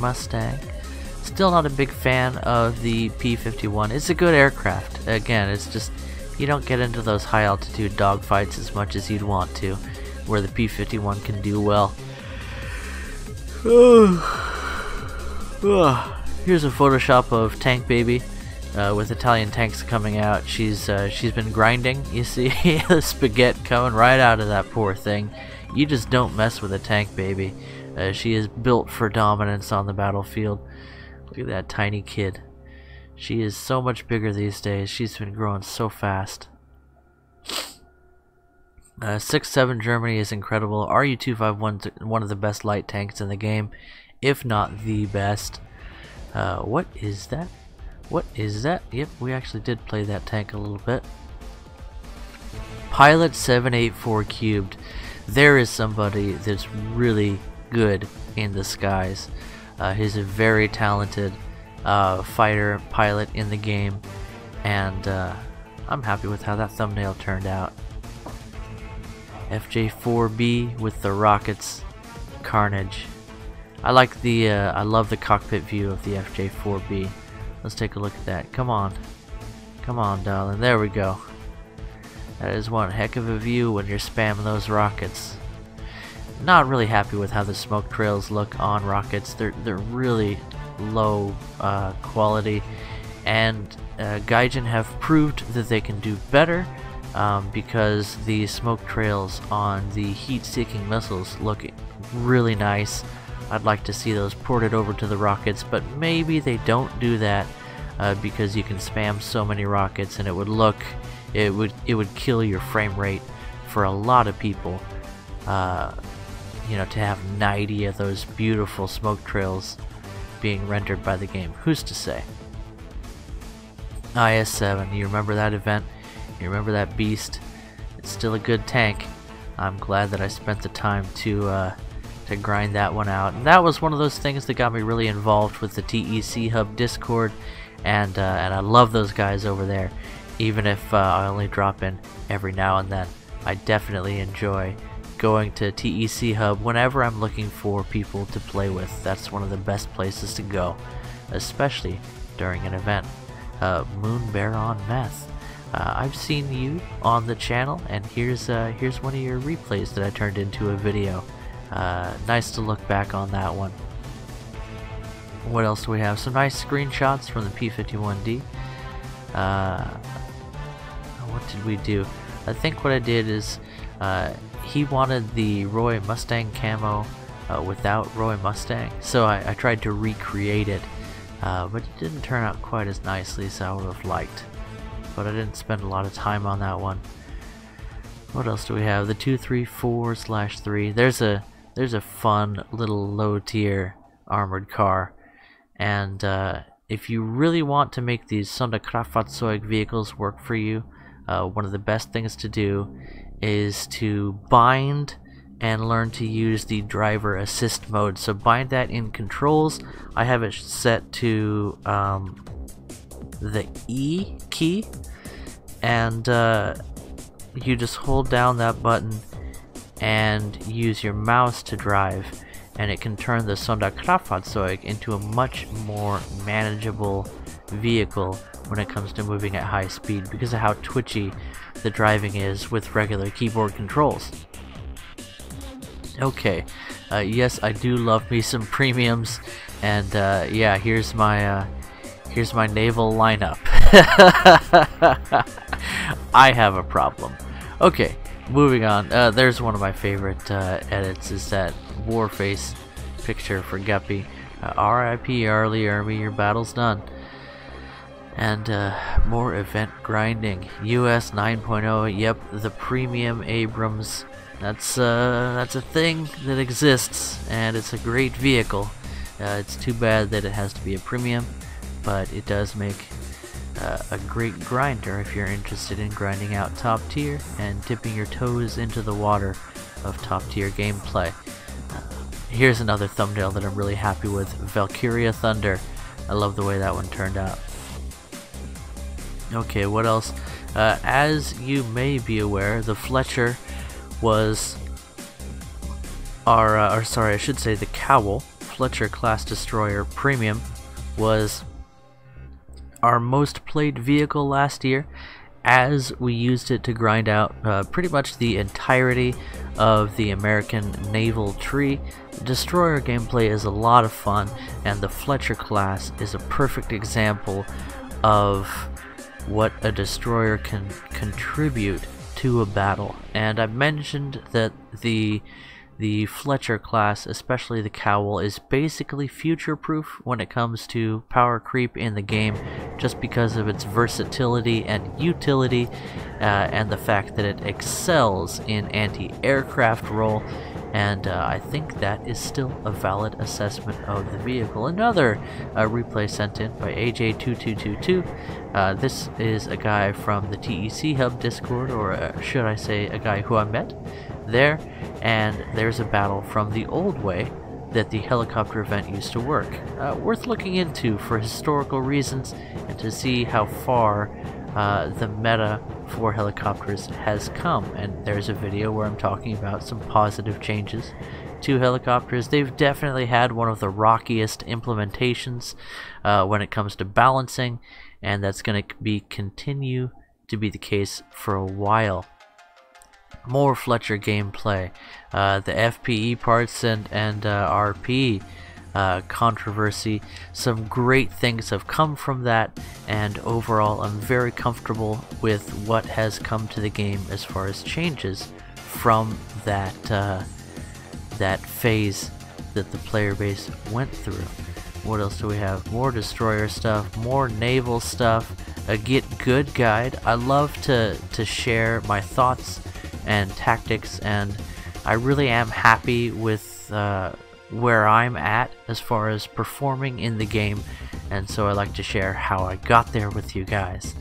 Still not a big fan of the P-51. It's a good aircraft. Again, it's just you don't get into those high altitude dogfights as much as you'd want to, where the P-51 can do well. Here's a Photoshop of Tank Baby with Italian tanks coming out. She's been grinding. You see the spaghetti coming right out of that poor thing. You just don't mess with a Tank Baby. She is built for dominance on the battlefield. Look at that tiny kid. She is so much bigger these days. She's been growing so fast. 6.7 Germany is incredible. RU-251 is one of the best light tanks in the game, if not the best. What is that? What is that? Yep, we actually did play that tank a little bit. Pilot 784 cubed. There is somebody that's really good in the skies. He's a very talented fighter pilot in the game, and I'm happy with how that thumbnail turned out. FJ4B with the rockets, carnage. I like the I love the cockpit view of the FJ4B. Let's take a look at that. Come on, darling. There we go. That is one heck of a view when you're spamming those rockets. Not really happy with how the smoke trails look on rockets. They're really low quality, and Gaijin have proved that they can do better because the smoke trails on the heat-seeking missiles look really nice. I'd like to see those ported over to the rockets, but maybe they don't do that because you can spam so many rockets, and it would kill your frame rate for a lot of people. You know, to have 90 of those beautiful smoke trails being rendered by the game. Who's to say? IS-7, you remember that event? You remember that beast? It's still a good tank. I'm glad that I spent the time to grind that one out. And that was one of those things that got me really involved with the TEC Hub Discord, and I love those guys over there. Even if I only drop in every now and then, I definitely enjoy going to TEC Hub whenever I'm looking for people to play with. That's one of the best places to go, especially during an event. Moon Bear on Meth. I've seen you on the channel, and here's one of your replays that I turned into a video. Nice to look back on that one. What else do we have? Some nice screenshots from the P-51D. What did we do? I think what I did is he wanted the Roy Mustang camo without Roy Mustang, so I tried to recreate it, but it didn't turn out quite as nicely as I would have liked. But I didn't spend a lot of time on that one. What else do we have? The 234/3. There's a fun little low tier armored car, and if you really want to make these Sonderkraftfahrzeug vehicles work for you, one of the best things to do is to bind and learn to use the driver assist mode. So bind that in controls. I have it set to the E key, and you just hold down that button and use your mouse to drive, and it can turn the Sonderkraftfahrzeug into a much more manageable vehicle when it comes to moving at high speed because of how twitchy the driving is with regular keyboard controls. Okay, yes, I do love me some premiums, and yeah, here's my naval lineup. I have a problem. Okay, moving on. There's one of my favorite edits, is that Warface picture for Guppy. RIP Arlie Army, your battle's done. And more event grinding. US 9.0, yep, the premium Abrams. That's a thing that exists, and it's a great vehicle. It's too bad that it has to be a premium, but it does make a great grinder if you're interested in grinding out top tier and dipping your toes into the water of top tier gameplay. Here's another thumbnail that I'm really happy with, Thunder. I love the way that one turned out. Okay, what else? As you may be aware, the Fletcher was sorry, I should say the Cowl, Fletcher class destroyer premium, was our most played vehicle last year, as we used it to grind out pretty much the entirety of the American naval tree. Destroyer gameplay is a lot of fun, and the Fletcher class is a perfect example of what a destroyer can contribute to a battle. And I mentioned that the Fletcher class, especially the Cowl, is basically future-proof when it comes to power creep in the game, just because of its versatility and utility, and the fact that it excels in anti-aircraft role. And I think that is still a valid assessment of the vehicle. Another replay sent in by AJ2222. This is a guy from the TEC Hub Discord, or should I say a guy who I met there, and there's a battle from the old way that the helicopter event used to work. Worth looking into for historical reasons and to see how far the meta for helicopters has come. And there's a video where I'm talking about some positive changes to helicopters. They've definitely had one of the rockiest implementations when it comes to balancing, and that's going to continue to be the case for a while. More Fletcher gameplay, the FPE parts and RP controversy. Some great things have come from that, and overall I'm very comfortable with what has come to the game as far as changes from that phase that the player base went through. What else do we have? More destroyer stuff, more naval stuff, a get good guide. I love to share my thoughts and tactics, and I really am happy with where I'm at as far as performing in the game, and so I like to share how I got there with you guys.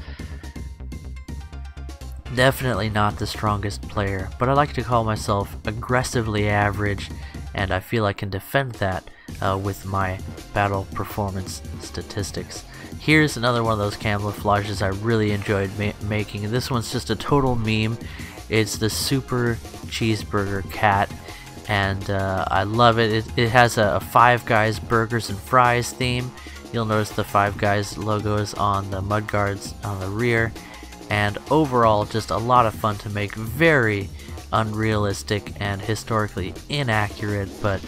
Definitely not the strongest player, but I like to call myself aggressively average, and I feel I can defend that with my battle performance statistics. Here's another one of those camouflages I really enjoyed making. This one's just a total meme. It's the Super Cheeseburger Cat, and I love it. It has a Five Guys Burgers and Fries theme. You'll notice the Five Guys logos on the mudguards on the rear, and overall just a lot of fun to make. Very unrealistic and historically inaccurate, but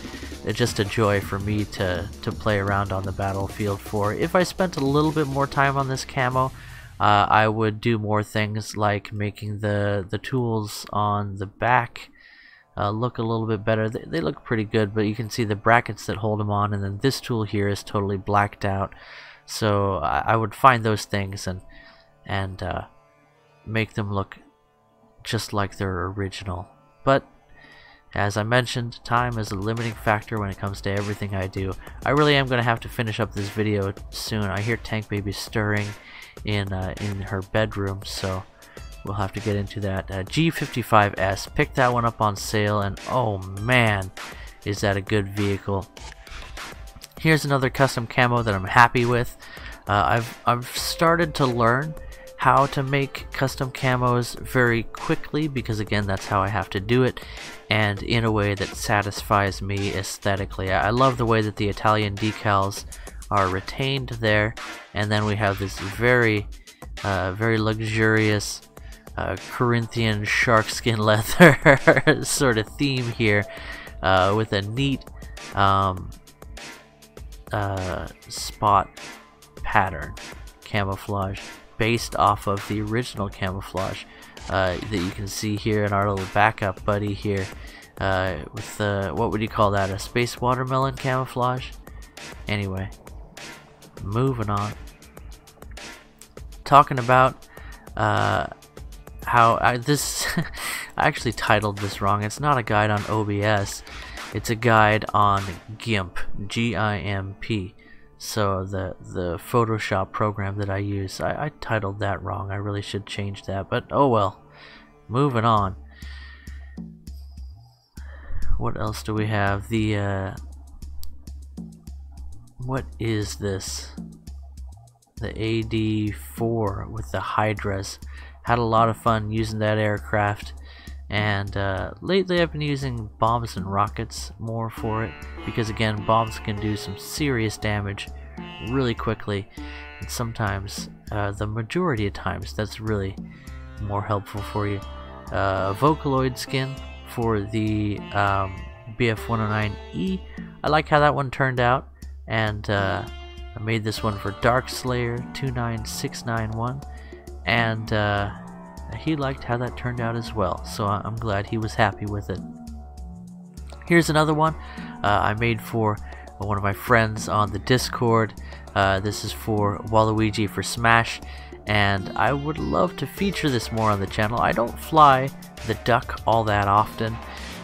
just a joy for me to play around on the battlefield for. If I spent a little bit more time on this camo, I would do more things like making the tools on the back look a little bit better. They look pretty good, but you can see the brackets that hold them on, and then this tool here is totally blacked out. So I would find those things and make them look just like their original. But as I mentioned, time is a limiting factor when it comes to everything I do. I really am going to have to finish up this video soon. I hear Tank Baby stirring in her bedroom, so we'll have to get into that. G55S, picked that one up on sale, and oh man, is that a good vehicle. Here's another custom camo that I'm happy with. I've started to learn how to make custom camos very quickly, because again, that's how I have to do it, and in a way that satisfies me aesthetically. I love the way that the Italian decals are retained there, and then we have this very luxurious Corinthian sharkskin leather sort of theme here, with a neat spot pattern camouflage based off of the original camouflage that you can see here in our little backup buddy here with what would you call that, a space watermelon camouflage? Anyway, moving on. Talking about how I actually titled this wrong. It's not a guide on OBS. It's a guide on GIMP, G-I-M-P. So the Photoshop program that I use, I titled that wrong. I really should change that, but oh well. Moving on. What else do we have? What is this? The AD-4 with the Hydras. Had a lot of fun using that aircraft, and lately I've been using bombs and rockets more for it, because again, bombs can do some serious damage really quickly, and sometimes, the majority of times, that's really more helpful for you. Vocaloid skin for the BF-109E. I like how that one turned out, and I made this one for Darkslayer 29691, and he liked how that turned out as well, so I'm glad he was happy with it. Here's another one I made for one of my friends on the Discord. This is for Waluigi for Smash, and I would love to feature this more on the channel. I don't fly the duck all that often.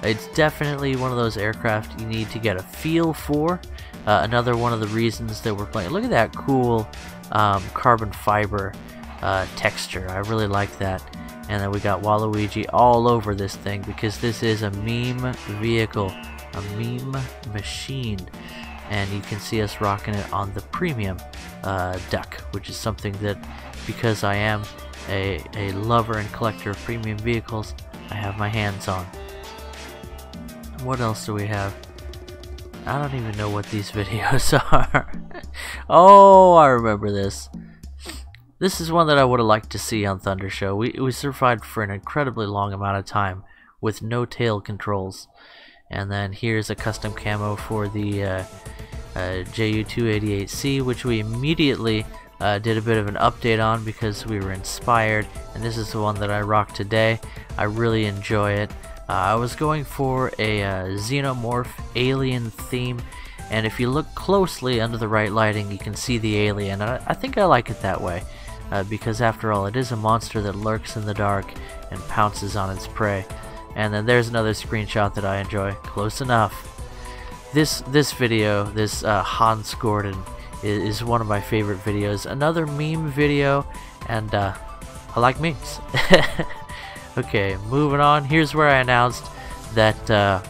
It's definitely one of those aircraft you need to get a feel for. Another one of the reasons that we're playing. Look at that cool carbon fiber texture. I really like that. And then we got Waluigi all over this thing, because this is a meme vehicle, a meme machine. And you can see us rocking it on the premium duck, which is something that, because I am a lover and collector of premium vehicles, I have my hands on. What else do we have? I don't even know what these videos are. Oh, I remember this. This is one that I would have liked to see on Thunder Show. We survived for an incredibly long amount of time with no tail controls. And then here's a custom camo for the JU288C, which we immediately did a bit of an update on because we were inspired. And this is the one that I rock today. I really enjoy it. I was going for a xenomorph alien theme, and if you look closely under the right lighting, you can see the alien. I think I like it that way, because after all, it is a monster that lurks in the dark and pounces on its prey. And then there's another screenshot that I enjoy. Close enough. This video, this Hans Gordon, is one of my favorite videos. Another meme video, and I like memes. Okay, moving on. Here's where I announced that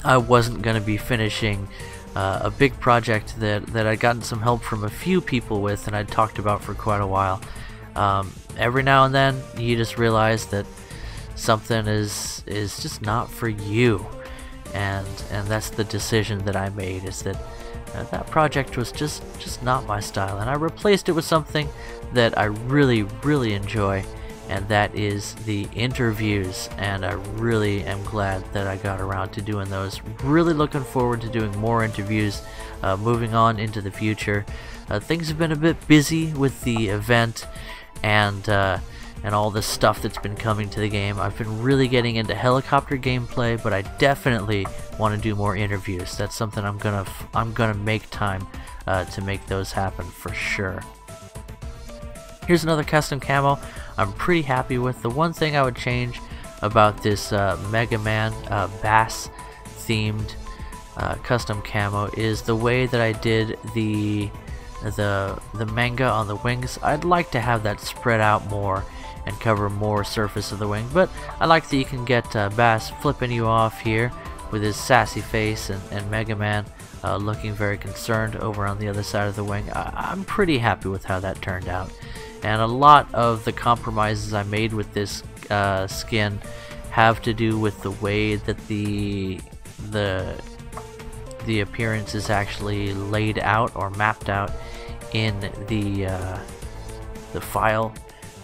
I wasn't going to be finishing a big project that I'd gotten some help from a few people with, and I'd talked about for quite a while. Every now and then, you just realize that something is just not for you, and that's the decision that I made. Is that that project was just not my style, and I replaced it with something that I really enjoy. And that is the interviews, and I really am glad that I got around to doing those. Really looking forward to doing more interviews moving on into the future. Things have been a bit busy with the event and all the stuff that's been coming to the game. I've been really getting into helicopter gameplay, but I definitely want to do more interviews. That's something I'm gonna make time to make those happen for sure. Here's another custom camo I'm pretty happy with. The one thing I would change about this Mega Man Bass themed custom camo is the way that I did the manga on the wings. I'd like to have that spread out more and cover more surface of the wing, but I like that you can get Bass flipping you off here with his sassy face, and Mega Man looking very concerned over on the other side of the wing. I'm pretty happy with how that turned out. And a lot of the compromises I made with this skin have to do with the way that the appearance is actually laid out or mapped out in the file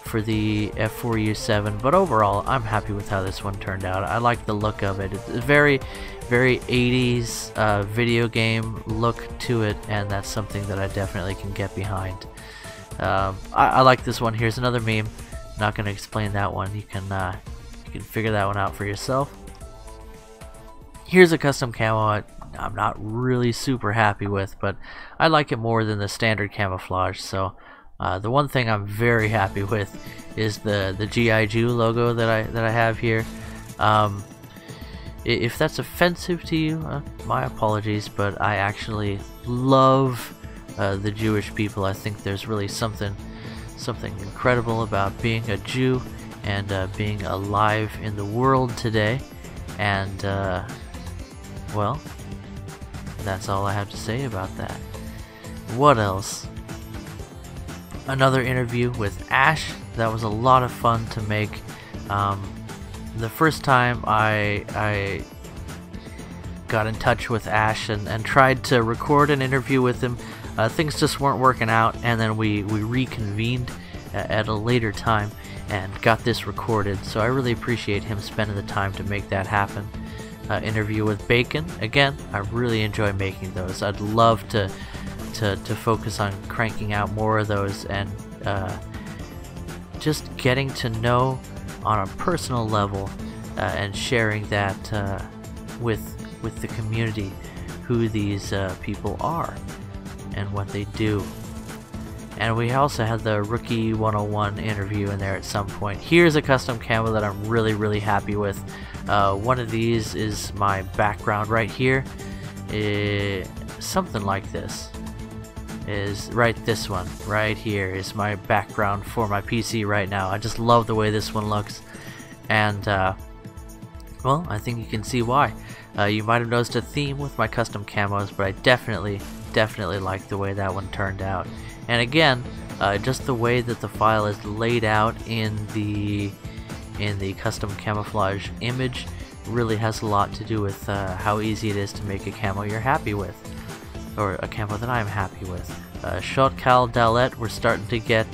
for the F4U7. But overall, I'm happy with how this one turned out. I like the look of it. It's very 80s video game look to it, and that's something that I definitely can get behind. I like this one. Here's another meme. Not gonna explain that one. You can figure that one out for yourself. Here's a custom camo I'm not really super happy with, but I like it more than the standard camouflage. So the one thing I'm very happy with is the G.I. Joe logo that I have here. If that's offensive to you, my apologies, but I actually love the Jewish people. I think there's really something incredible about being a Jew and being alive in the world today. And well, that's all I have to say about that. What else? Another interview with Ash. That was a lot of fun to make. The first time I got in touch with Ash and tried to record an interview with him, things just weren't working out, and then we reconvened at a later time and got this recorded. So I really appreciate him spending the time to make that happen. Interview with Bacon, again, I really enjoy making those. I'd love to focus on cranking out more of those and just getting to know on a personal level and sharing that with the community who these people are and what they do. And we also had the Rookie 101 interview in there at some point. Here's a custom camo that I'm really happy with. One of these is my background right here. Something like this is this one right here is my background for my PC right now. I just love the way this one looks, and well, I think you can see why. You might have noticed a theme with my custom camos, but I definitely like the way that one turned out. And again, just the way that the file is laid out in the custom camouflage image really has a lot to do with how easy it is to make a camo you're happy with, or a camo that I'm happy with. Shot Cal Dalet, we're starting to get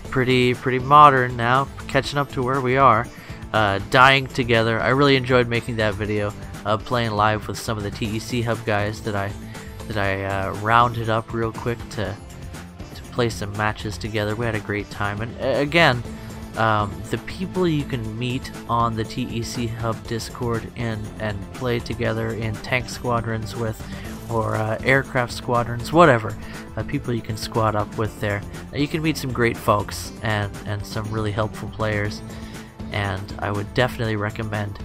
pretty modern now, catching up to where we are. Dying Together, I really enjoyed making that video, playing live with some of the TEC Hub guys that I rounded up real quick to play some matches together. We had a great time, and again, the people you can meet on the TEC Hub Discord and play together in tank squadrons with, or aircraft squadrons, whatever, people you can squad up with there. You can meet some great folks and some really helpful players, and I would definitely recommend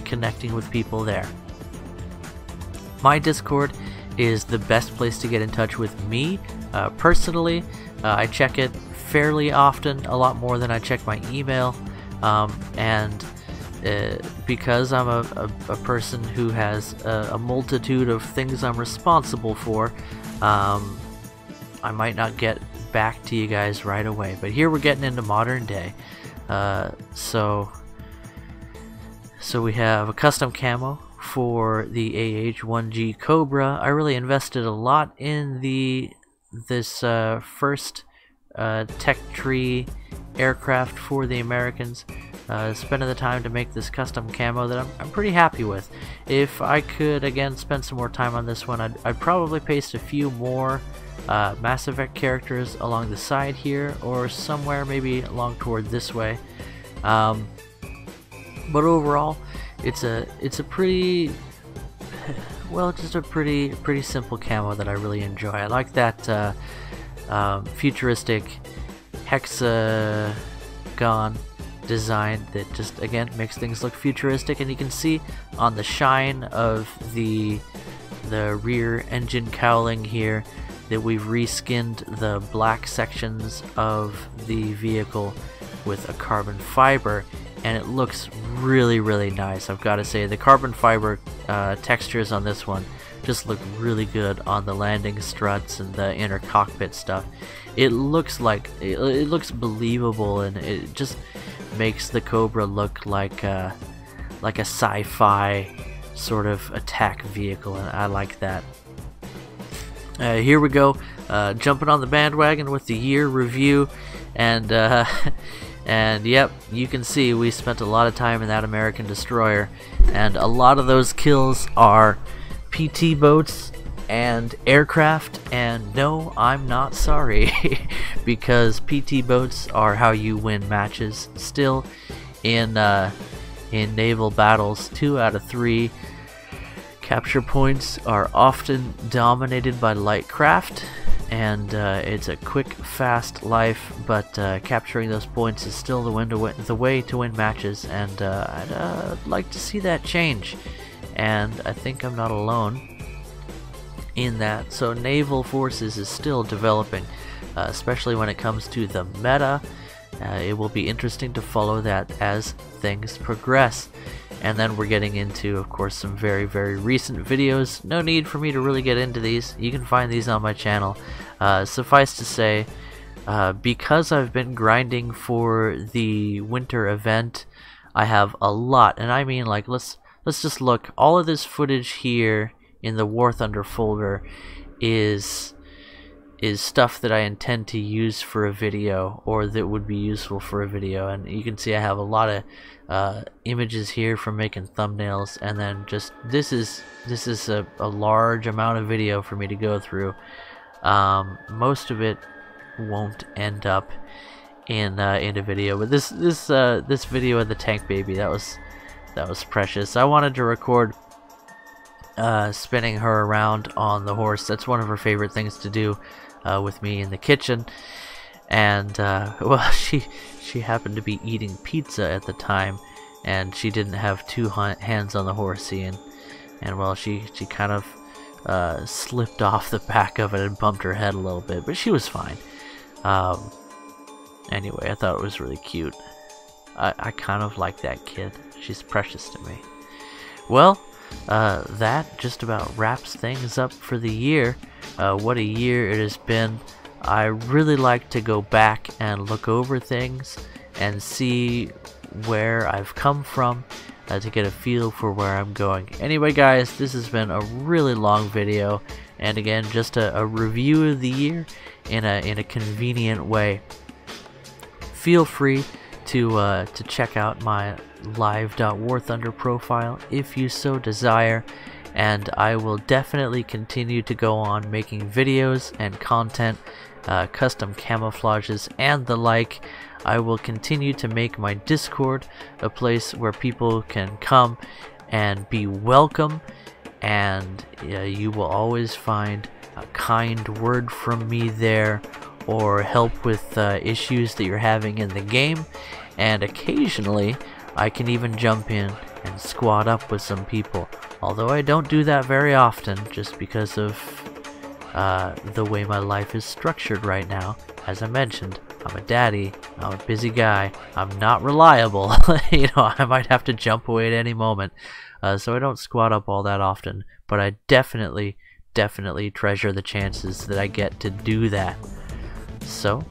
connecting with people there. My Discord is the best place to get in touch with me personally. I check it fairly often, a lot more than I check my email, and because I'm a person who has a multitude of things I'm responsible for, I might not get back to you guys right away. But here we're getting into modern day, so we have a custom camo for the AH-1G Cobra. I really invested a lot in this first tech tree aircraft for the Americans, spending the time to make this custom camo that I'm pretty happy with. If I could again spend some more time on this one, I'd probably paste a few more Mass Effect characters along the side here, or somewhere maybe along toward this way. But overall, it's a pretty, well, just a pretty simple camo that I really enjoy. I like that futuristic hexagon design that just again makes things look futuristic, and you can see on the shine of the rear engine cowling here that we've reskinned the black sections of the vehicle with a carbon fiber, and it looks really nice. I've got to say, the carbon fiber textures on this one just look really good on the landing struts and the inner cockpit stuff. It looks like it looks believable, and it just makes the Cobra look like a sci-fi sort of attack vehicle, and I like that. Here we go, jumping on the bandwagon with the year review, and yep, you can see we spent a lot of time in that American destroyer, and a lot of those kills are PT boats and aircraft, and no, I'm not sorry, because PT boats are how you win matches. Still, in naval battles, 2 out of 3 capture points are often dominated by light craft, and it's a quick, fast life, but capturing those points is still the way to win matches, and I'd like to see that change, and I think I'm not alone in that. So naval forces is still developing, especially when it comes to the meta. It will be interesting to follow that as things progress. And then we're getting into, of course, some very, very recent videos. No need for me to really get into these. You can find these on my channel. Suffice to say, because I've been grinding for the winter event, I have a lot, and I mean, like, let's just look. All of this footage here in the War Thunder folder is stuff that I intend to use for a video, or that would be useful for a video. And you can see I have a lot of images here for making thumbnails, and then just this is a large amount of video for me to go through. Most of it won't end up in a video, but this video of the tank baby, that was precious. I wanted to record spinning her around on the horse. That's one of her favorite things to do with me in the kitchen, and well, she happened to be eating pizza at the time, and she didn't have 2 hands on the horsey, and well, she kind of slipped off the back of it and bumped her head a little bit, but she was fine. Anyway, I thought it was really cute. I kind of like that kid. She's precious to me. Well, that just about wraps things up for the year. What a year it has been. I really like to go back and look over things and see where I've come from, to get a feel for where I'm going. Anyway, guys, this has been a really long video, and again, just a review of the year in a convenient way. Feel free to check out my live.warthunder profile if you so desire, and I will definitely continue to go on making videos and content, custom camouflages and the like. I will continue to make my Discord a place where people can come and be welcome, and you will always find a kind word from me there, or help with issues that you're having in the game, and occasionally I can even jump in and squad up with some people, although I don't do that very often just because of the way my life is structured right now. As I mentioned, I'm a daddy, I'm a busy guy, I'm not reliable. You know, I might have to jump away at any moment, so I don't squad up all that often, but I definitely treasure the chances that I get to do that. So,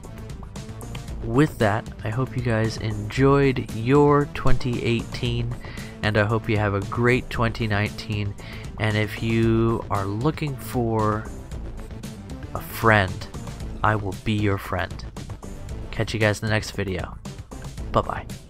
with that, I hope you guys enjoyed your 2018, and I hope you have a great 2019. And if you are looking for a friend, I will be your friend. Catch you guys in the next video. Bye-bye.